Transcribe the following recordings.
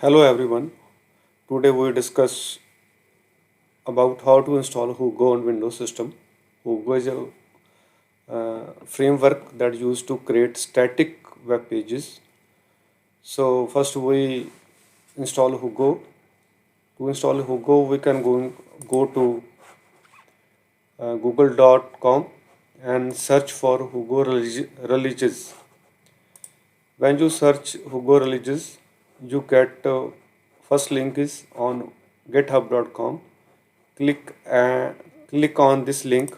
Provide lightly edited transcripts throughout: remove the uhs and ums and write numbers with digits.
Hello everyone. Today we discuss about how to install Hugo on Windows system. Hugo is a framework that used to create static web pages. So first we install Hugo. To install Hugo, we can go to google.com and search for Hugo Religious. When you search Hugo Religious, you get first link is on github.com. click uh, Click on this link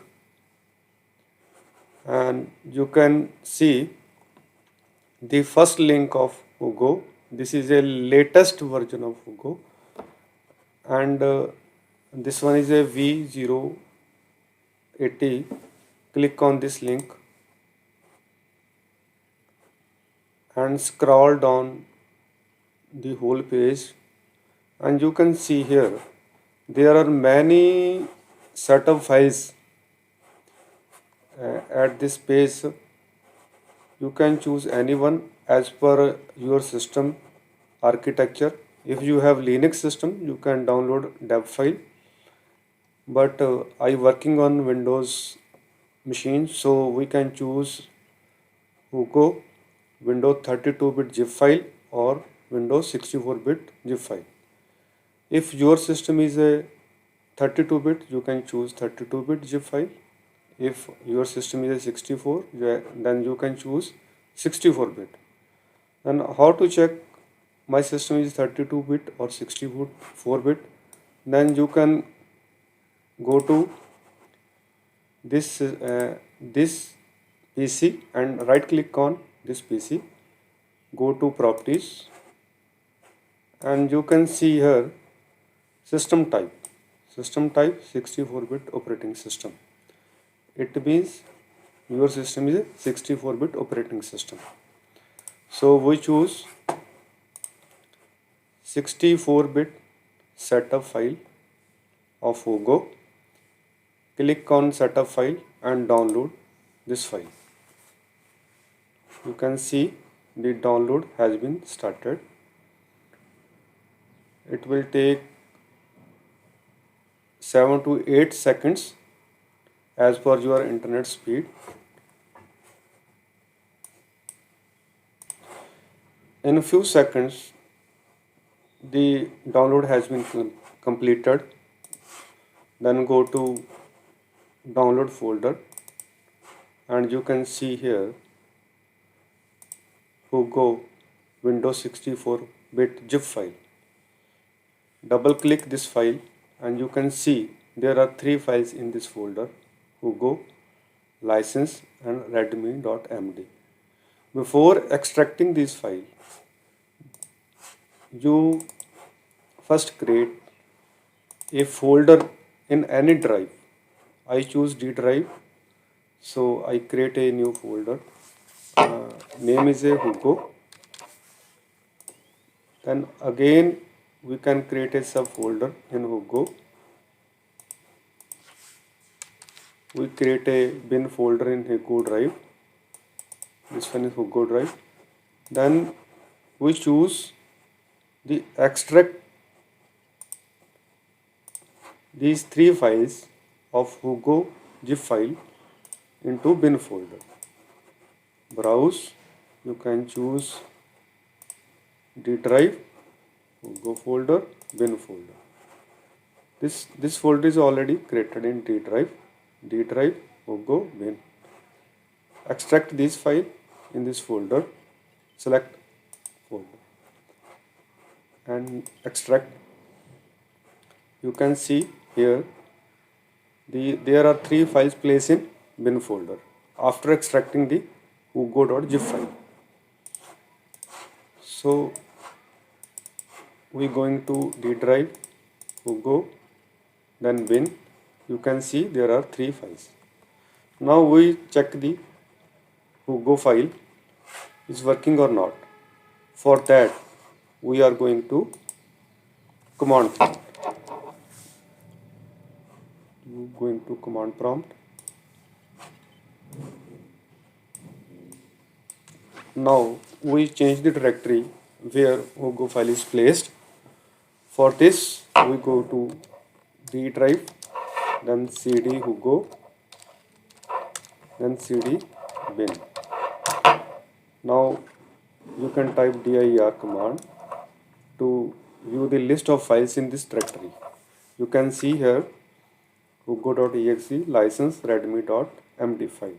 and you can see the first link of Hugo. This is a latest version of Hugo, and this one is a V080. Click on this link and scroll down the whole page, and you can see here there are many setup files at this page. You can choose anyone as per your system architecture. If you have Linux system, you can download dev file. But I working on Windows machine, so we can choose Hugo Windows 32-bit zip file or Windows 64-bit zip file. If your system is a 32-bit, you can choose 32-bit zip file. If your system is a 64, then you can choose 64-bit. And how to check my system is 32-bit or 64-bit? Then you can go to this PC and right click on this PC. Go to properties and you can see here system type. System type 64-bit operating system. It means your system is a 64-bit operating system. So we choose 64-bit setup file of Hugo. Click on setup file and download this file. You can see the download has been started. It will take 7 to 8 seconds as per your internet speed. In a few seconds, the download has been completed. Then go to download folder and you can see here Hugo Windows 64-bit zip file. Double click this file and you can see there are 3 files in this folder: Hugo, license and readme.md. Before extracting this file, you first create a folder in any drive. I choose D drive, so I create a new folder. Name is a Hugo. Then again we can create a subfolder in Hugo. We create a bin folder in Hugo drive. This one is Hugo drive. Then we choose the extract these 3 files of Hugo zip file into bin folder. Browse, you can choose D drive, Hugo folder, bin folder. This folder is already created in D drive, Hugo, bin. Extract this file in this folder, select folder and extract. You can see here there are 3 files placed in bin folder after extracting the hugo.zip file. So we going to D drive, Hugo, then bin. You can see there are 3 files. Now we check the Hugo file is working or not. For that we are going to command prompt. Going to command prompt. Now we change the directory where Hugo file is placed. For this, we go to D drive, then cd Hugo, then cd bin. Now you can type dir command to view the list of files in this directory. You can see here hugo.exe license redmi.md file.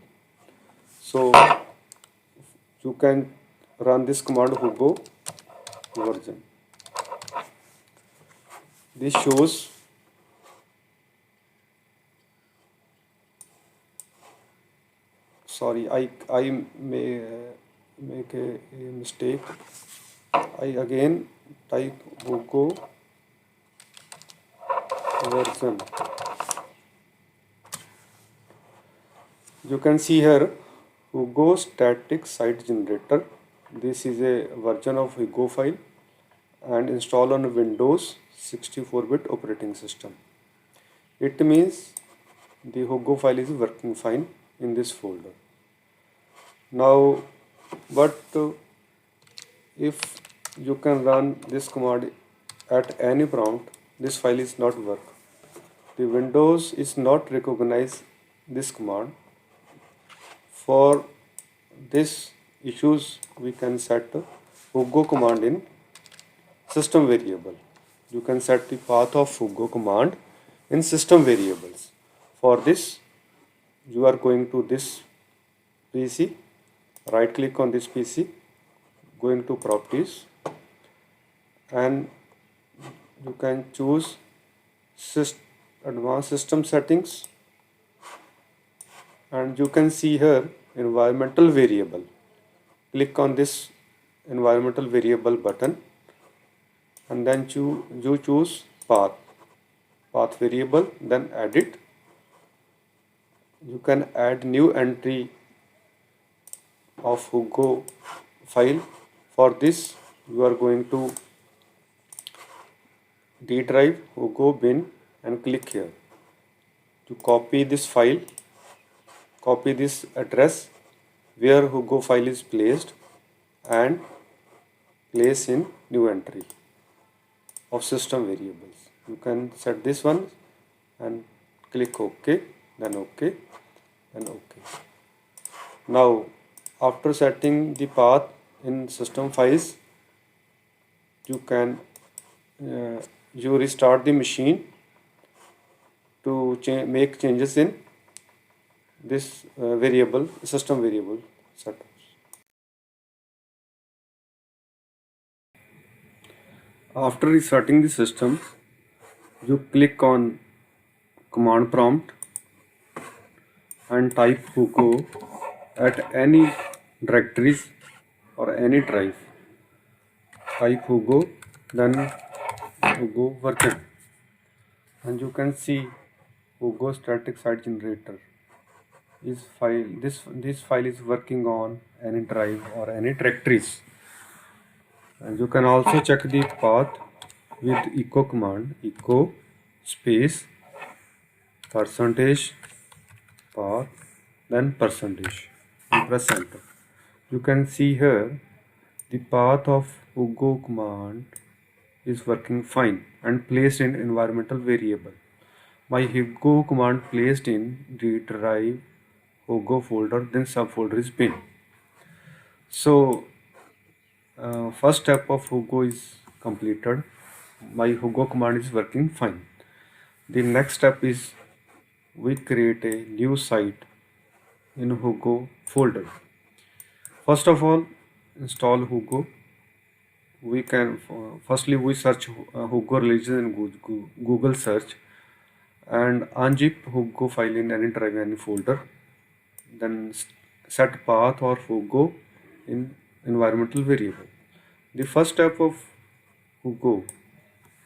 So you can run this command hugo version. This shows sorry, I may make a mistake. I again type hugo version. You can see here Hugo static site generator. This is a version of Hugo file and install on Windows 64-bit operating system. It means the Hugo file is working fine in this folder. Now, but if you can run this command at any prompt, this file is not work. The Windows is not recognize this command. For this issues, we can set Hugo command in system variable. You can set the path of Hugo command in system variables. For this, you are going to this PC, right click on this PC, going to properties, and you can choose advanced system settings, and you can see here environmental variable. Click on this environmental variable button and then you choose path variable, then edit. You can add new entry of Hugo file. For this you are going to D drive Hugo bin and click here to copy this file, copy this address where Hugo file is placed and place in new entry of system variables. You can set this one and click OK, then OK, then OK. Now after setting the path in system files, you can you restart the machine to make changes in this variable, system variable setups. After restarting the system, you click on command prompt and type Hugo at any directories or any drive. Type Hugo, then Hugo version, and you can see Hugo static site generator is file. This file is working on any drive or any directories. And you can also check the path with echo command, echo space percentage path, then percentage. You press enter. You can see here the path of Hugo command is working fine and placed in environmental variable. My Hugo command placed in the drive Hugo folder, then subfolder is bin. So first step of Hugo is completed. My Hugo command is working fine. The next step is we create a new site in Hugo folder. First of all, install Hugo. We can firstly we search Hugo releases in Google search and unzip Hugo file in any drive, any folder. Then set path or Hugo in environmental variable. The first step of Hugo,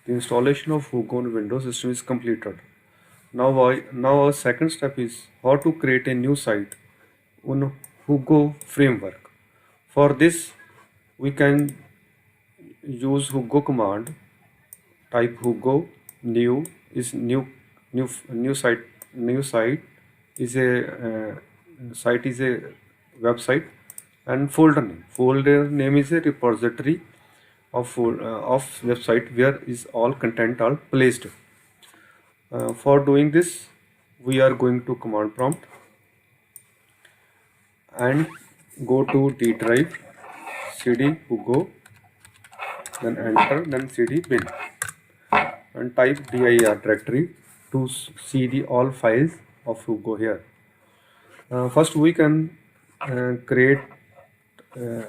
the installation of Hugo on Windows system is completed. Now our second step is how to create a new site on Hugo framework. For this we can use Hugo command. Type Hugo new is new site is a site is a website, and folder name is a repository of website where is all content are placed. For doing this, we are going to command prompt and go to D drive, cd hugo, then enter, then cd bin, and type dir directory to see the all files of Hugo here. First we can create a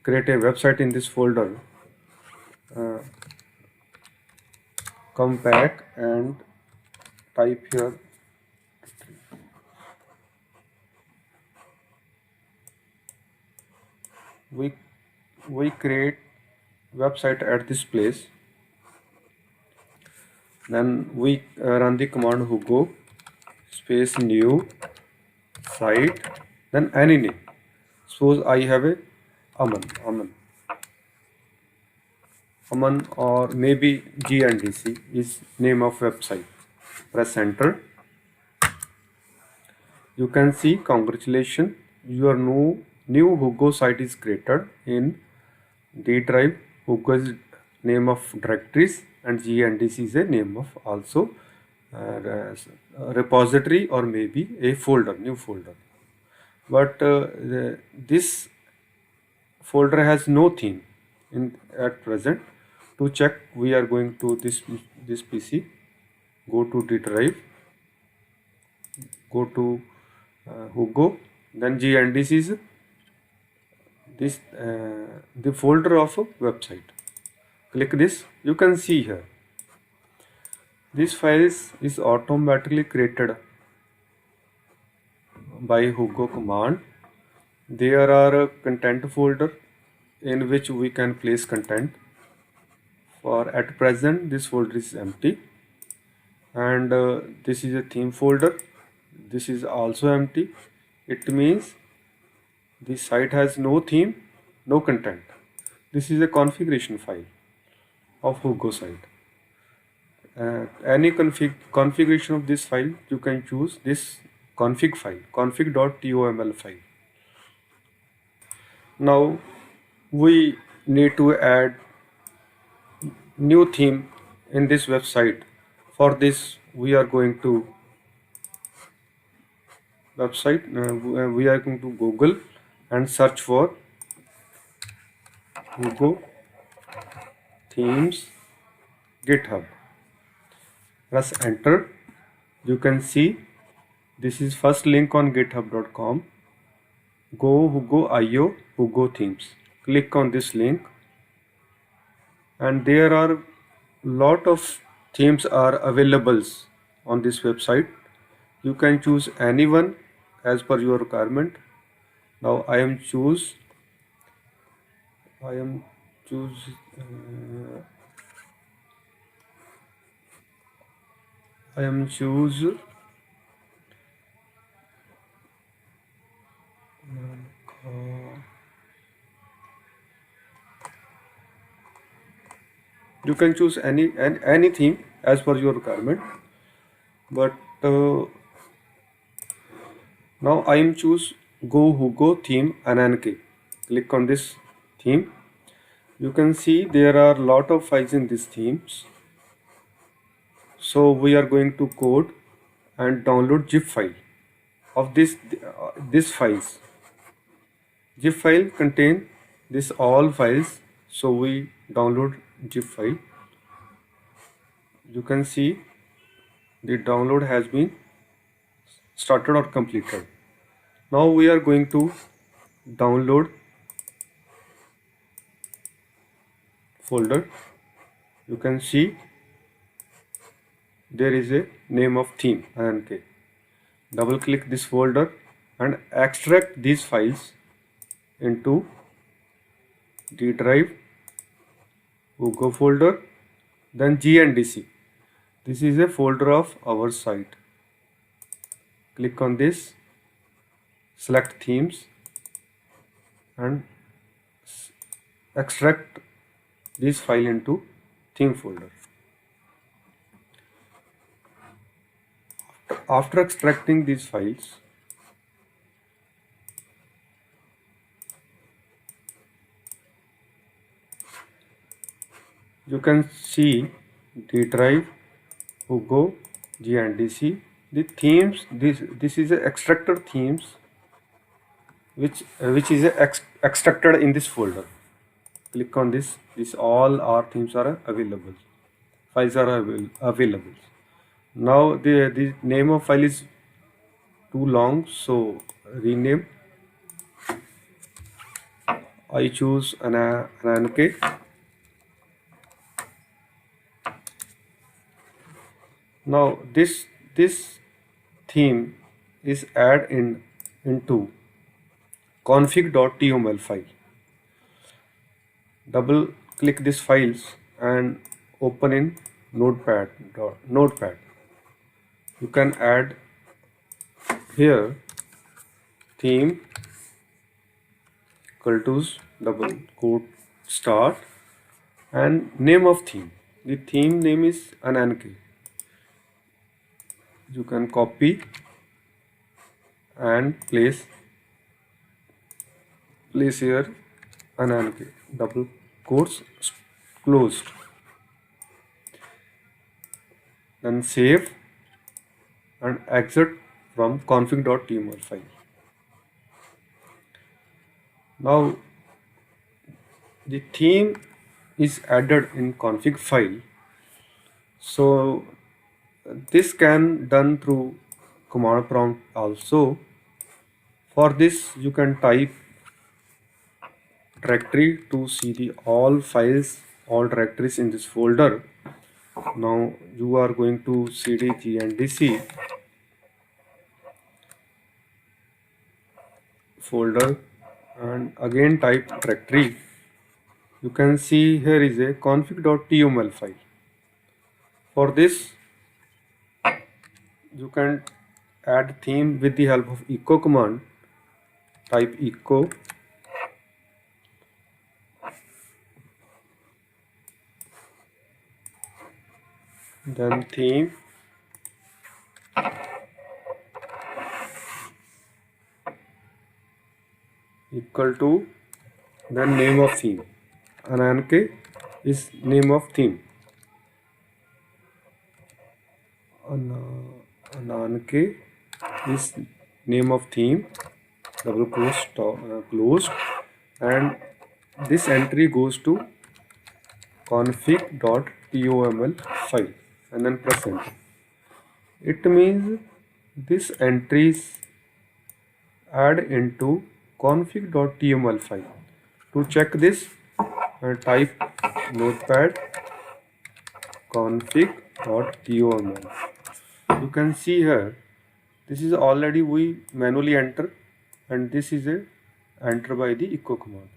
website in this folder. Come back and type here we create website at this place. Then we run the command hugo space new site, then any name. Suppose I have a Aman, or maybe GNDC is name of website. Press enter. You can see, congratulations, your new Hugo site is created in D drive. Hugo is name of directories and GNDC is a name of also repository or maybe a folder, new folder. But this folder has no theme at present. To check, we are going to this PC, go to D drive, go to Hugo, then GNDC is this the folder of a website. Click this. You can see here this files is automatically created by Hugo command. There are a content folder in which we can place content. For at present this folder is empty, and this is a theme folder. This is also empty. It means the site has no theme, no content. This is a configuration file of Hugo site. Any configuration of this file, you can choose this config file, config.toml file. Now we need to add new theme in this website. For this, we are going to website, we are going to Google and search for Hugo themes GitHub. Press enter. You can see this is first link on github.com. Go Hugo.io Hugo themes. Click on this link, and there are lot of themes are available on this website. You can choose any one as per your requirement. Now I am choose you can choose any theme as per your requirement, but now I am choose Go Hugo theme NNK. Click on this theme. You can see there are lot of files in these themes. So we are going to code and download zip file of this files. Zip file contain this all files. So we download zip file. You can see the download has been started or completed. Now we are going to download folder. You can see there is a name of theme NK. Double click this folder and extract these files into D drive, Hugo folder, then GNDC. This is a folder of our site. Click on this, select themes and extract this file into theme folder. After extracting these files, you can see D drive, Hugo, GNDC. The themes, this is a extracted themes which is extracted in this folder. Click on this. This all our themes are available. Files are available. Now the name of file is too long, so rename. I choose an Anke. Now this theme is add into config.toml file. Double click this files and open in notepad. You can add here theme equal to double quote start and name of theme. The theme name is Ananke. You can copy and place here Ananke, double quotes closed. Then save and exit from config.toml file. Now the theme is added in config file, so this can done through command prompt also. For this you can type directory to see the all files, all directories in this folder. Now you are going to cd gndc folder and again type directory. You can see here is a config.toml file. For this you can add theme with the help of echo command. Type echo then theme equal to then name of theme. Ananke is name of theme. Ananke is name of theme, double quotes closed, and this entry goes to config.toml file and then press enter. It means this entries add into config.toml file. To check this, type notepad config.toml. You can see here this is already we manually enter and this is a enter by the echo command.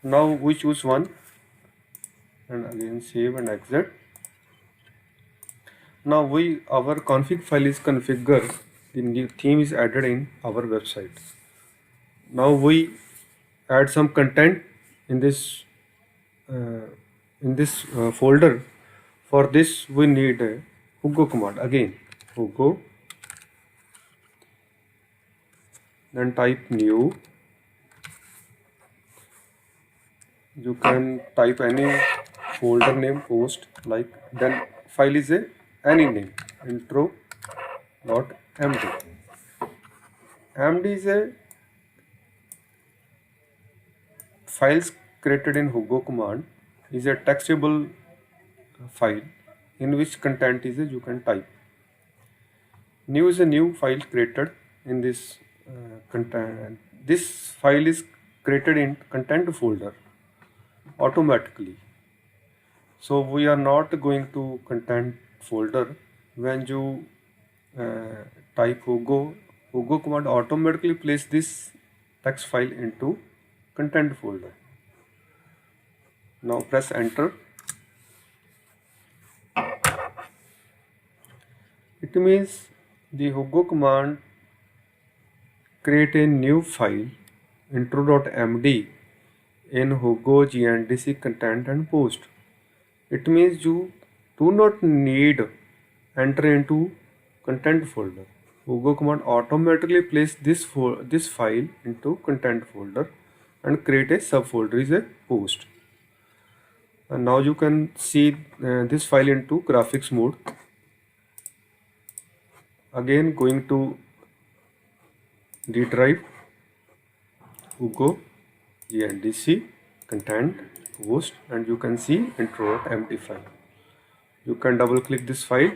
Now we choose one and again save and exit. Now our config file is configured. The new theme is added in our website. Now we add some content in this folder. For this we need a Hugo command. Again Hugo, then type new. You can type any folder name, post, like, then file is a any name, intro.md. md is a files created in Hugo command, is a textable file in which content is a you can type. New is a new file created in this content. This file is created in content folder automatically. So we are not going to content folder. When you type Hugo command automatically place this text file into content folder. Now press enter. It means the Hugo command create a new file intro.md in Hugo GNDC content and post. It means you do not need enter into content folder. Hugo command automatically place this file into content folder and create a subfolder is a post. And now you can see this file into graphics mode. Again, going to D drive, Hugo GNDC content host, and you can see intro.md file. You can double click this file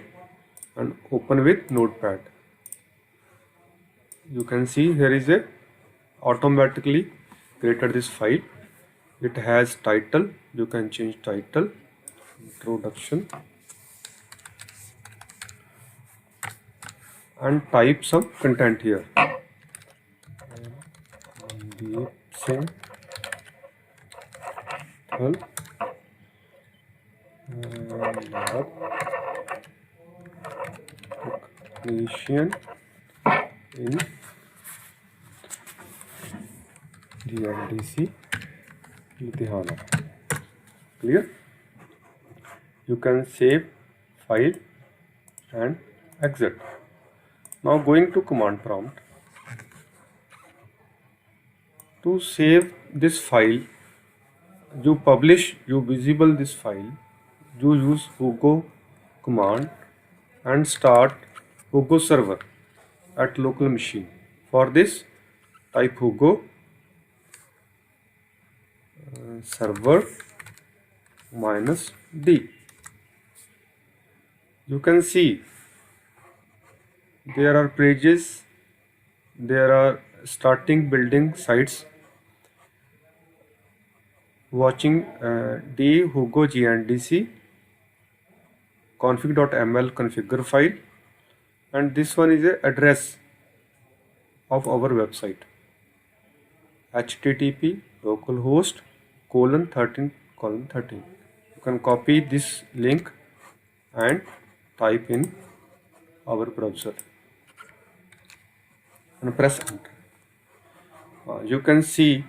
and open with Notepad. You can see here is a automatically created this file. It has title. You can change title, introduction, and type some content here. Deep Singh Thal lab technician in GNDC Ludhiana. Clear? You can save file and exit. Now going to command prompt. To save this file, you publish, you visible this file, you use Hugo command and start Hugo server at local machine. For this, type Hugo server -d. You can see there are pages, there are starting building sites, watching D Hugo GNDC config.ml configure file, and this one is a address of our website, http localhost:13:13. You can copy this link and type in our browser and press enter. You can see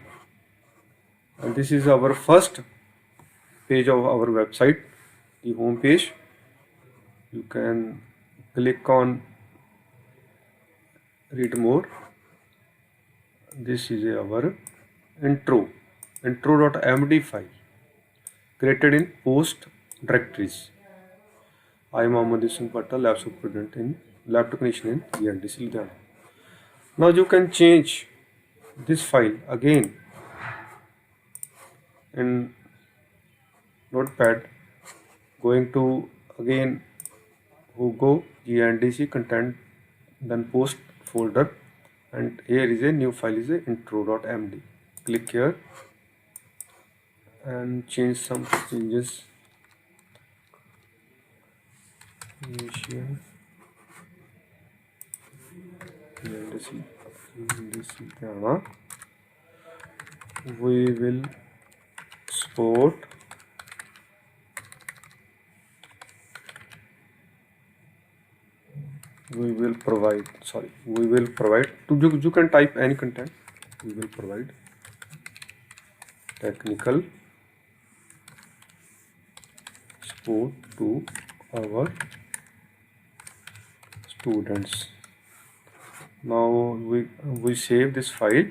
this is our first page of our website, the home page. You can click on read more. This is our intro.md file created in post directories. I am Mohammad Singh Patta, lab superintendent in lab technician in GNDC Ludhiana. Now you can change this file again in Notepad, going to again Hugo GNDC content, then post folder, and here is a new file, is a intro.md. Click here and change some changes. We will support we will provide you can type any content. We will provide technical support to our students. Now we save this file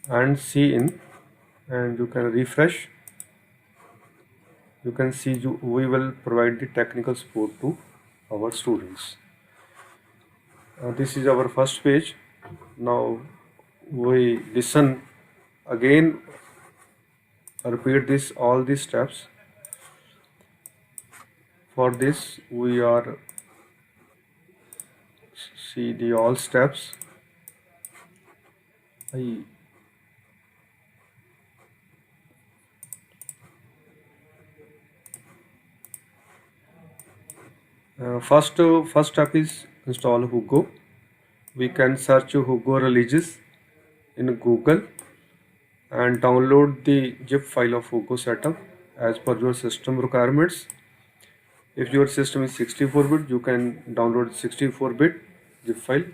and see in, and you can refresh. You can see we will provide the technical support to our students. This is our first page. Now we listen again, repeat this all these steps. For this we are see the all steps. First step is install Hugo. We can search Hugo releases in Google and download the zip file of Hugo setup as per your system requirements. If your system is 64-bit, you can download 64-bit zip file,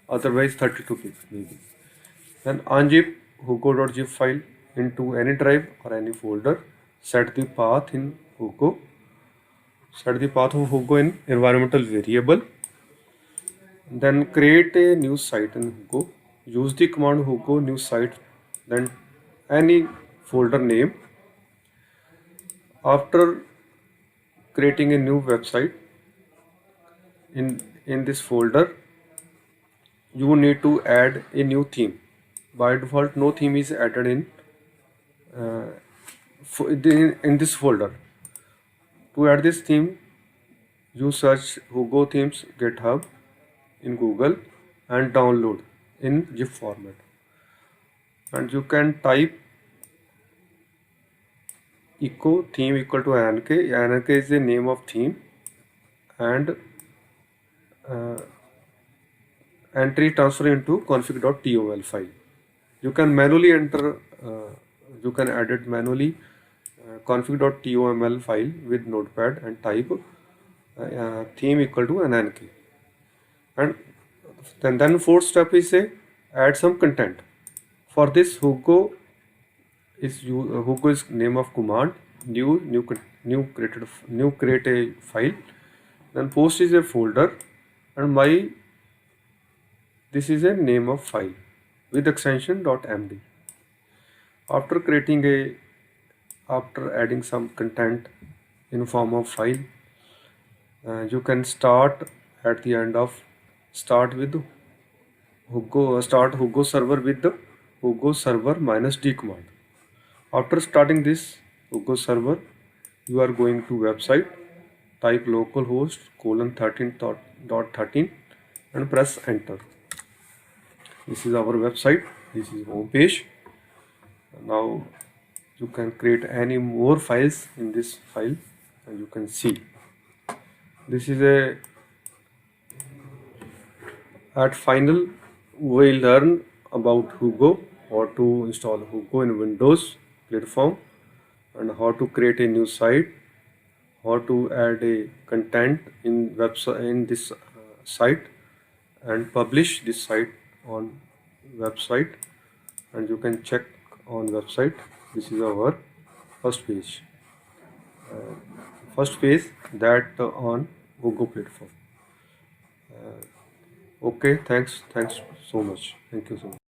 otherwise 32-bit maybe. Then unzip hugo.zip file into any drive or any folder. Set the path in Hugo. Set the path of Hugo in environmental variable. Then create a new site in Hugo. Use the command Hugo new site, then any folder name. After creating a new website, in this folder you need to add a new theme. By default, no theme is added in this folder. To add this theme, you search Hugo Themes GitHub in Google and download in zip format. And you can type echo theme equal to ANK. ANK is the name of theme, and entry transfer into config.tol file. You can manually enter, you can edit manually config.toml file with notepad and type theme equal to ANK. And then fourth step is add some content. For this, Hugo is name of command. New create a file. Then post is a folder, and this is a name of file with extension .md. After adding some content in form of file, you can start at the end of start Hugo server with the Hugo server -d command. After starting this Hugo server, you are going to website, type localhost :13.13 and press enter. This is our website. This is home page. Now you can create any more files in this file, and you can see this is at final we learn about Hugo, how to install Hugo in Windows platform, and how to create a new site, how to add a content in this site and publish this site on website, and you can check on website. This is our first page. First page that on Hugo platform. Okay, thanks so much. Thank you so much.